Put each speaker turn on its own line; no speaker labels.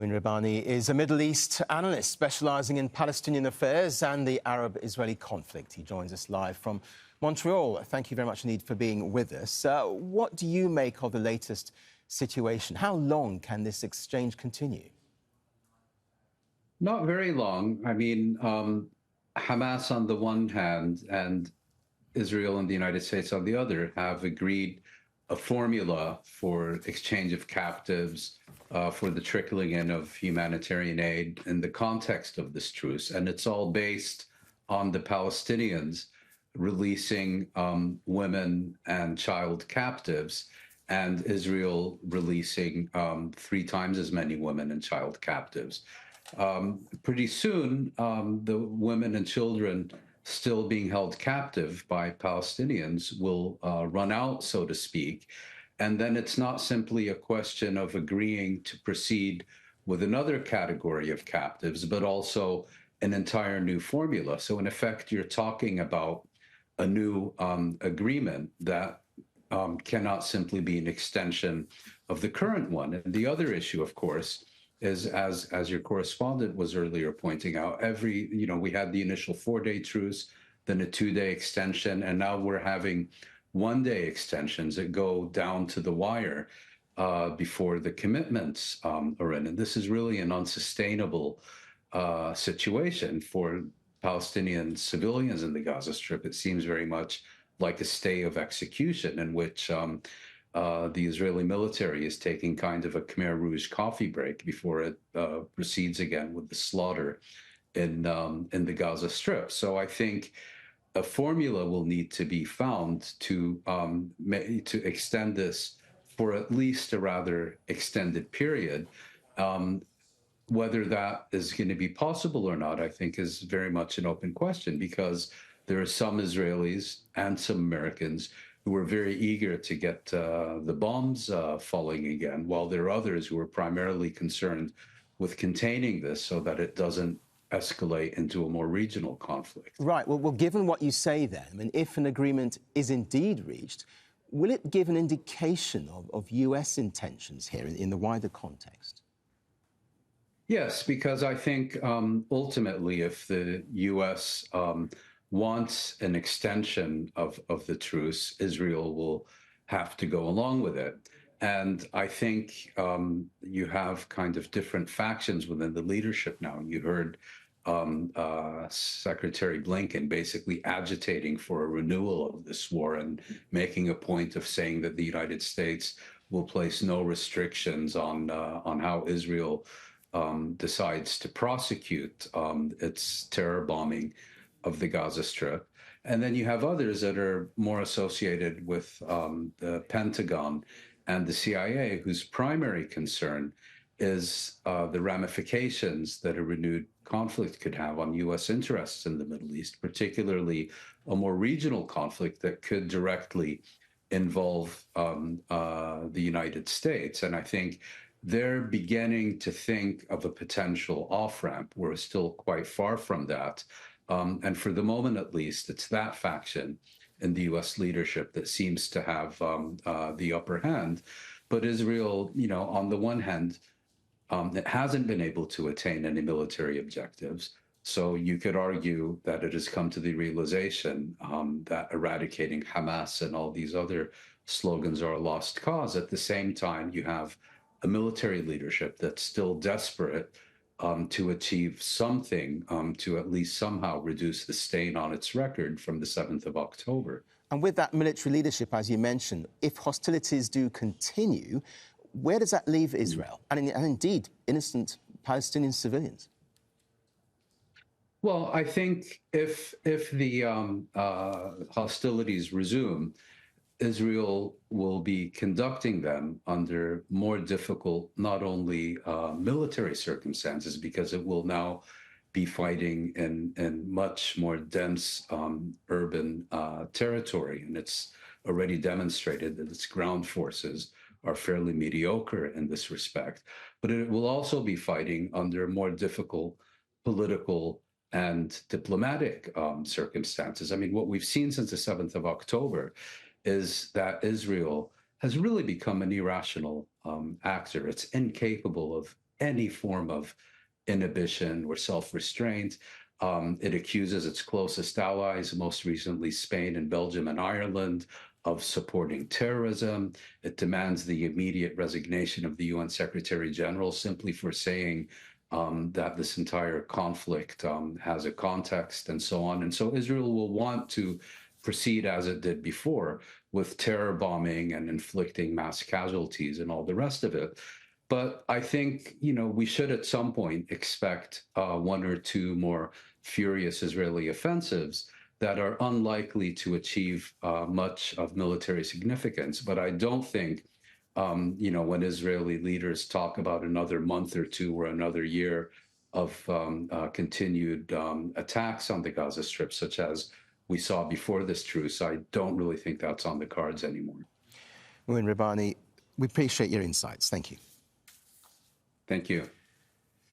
Mouin Rabbani is a Middle East analyst specialising in Palestinian affairs and the Arab-Israeli conflict. He joins us live from Montreal. Thank you very much indeed for being with us. What do you make of the latest situation? How long can this exchange continue?
Not very long. I mean, Hamas on the one hand and Israel and the United States on the other have agreed a formula for exchange of captives, for the trickling in of humanitarian aid in the context of this truce. And it's all based on the Palestinians releasing women and child captives, and Israel releasing 3 times as many women and child captives. Pretty soon, the women and children still being held captive by Palestinians will run out, so to speak. And then it's not simply a question of agreeing to proceed with another category of captives, but also an entire new formula. So in effect, you're talking about a new agreement that cannot simply be an extension of the current one. And the other issue, of course, is, as your correspondent was earlier pointing out, we had the initial 4-day truce, then a 2-day extension, and now we're having 1-day extensions that go down to the wire before the commitments are in. And this is really an unsustainable situation for Palestinian civilians in the Gaza Strip. It seems very much like a stay of execution in which the Israeli military is taking kind of a Khmer Rouge coffee break before it proceeds again with the slaughter in the Gaza Strip. So I think a formula will need to be found to extend this for at least a rather extended period. Whether that is going to be possible or not, I think, is very much an open question, because there are some Israelis and some Americans who are very eager to get the bombs falling again, while there are others who are primarily concerned with containing this so that it doesn't escalate into a more regional conflict.
Right. Well, given what you say then, I mean, if an agreement is indeed reached, will it give an indication of US intentions here in the wider context?
Yes, because I think ultimately, if the US wants an extension of the truce, Israel will have to go along with it. And I think you have kind of different factions within the leadership now. You heard Secretary Blinken basically agitating for a renewal of this war and making a point of saying that the United States will place no restrictions on how Israel decides to prosecute its terror bombing of the Gaza Strip. And then you have others that are more associated with the Pentagon and the CIA, whose primary concern is the ramifications that a renewed conflict could have on US interests in the Middle East, particularly a more regional conflict that could directly involve the United States. And I think they're beginning to think of a potential off-ramp. We're still quite far from that. And for the moment, at least, it's that faction in the U.S. leadership that seems to have the upper hand. But Israel, on the one hand, it hasn't been able to attain any military objectives. So you could argue that it has come to the realization that eradicating Hamas and all these other slogans are a lost cause. At the same time, you have a military leadership that's still desperate to achieve something to at least somehow reduce the stain on its record from the 7th of October.
And with that military leadership, as you mentioned, if hostilities do continue, where does that leave Israel and indeed innocent Palestinian civilians?
Well, I think if the hostilities resume, Israel will be conducting them under more difficult, not only military circumstances, because it will now be fighting in much more dense urban territory. And it's already demonstrated that its ground forces are fairly mediocre in this respect. But it will also be fighting under more difficult political and diplomatic circumstances. I mean, what we've seen since the 7th of October is that Israel has really become an irrational actor. It's incapable of any form of inhibition or self-restraint. It accuses its closest allies, most recently Spain and Belgium and Ireland, of supporting terrorism. It demands the immediate resignation of the UN Secretary General simply for saying that this entire conflict has a context and so on. And so Israel will want to proceed as it did before with terror bombing and inflicting mass casualties and all the rest of it. But I think, we should at some point expect one or two more furious Israeli offensives that are unlikely to achieve much of military significance. But I don't think, when Israeli leaders talk about another month or two or another year of continued attacks on the Gaza Strip, such as we saw before this truce, I don't really think that's on the cards anymore.
Mouin Rabbani, we appreciate your insights. Thank you.
Thank you.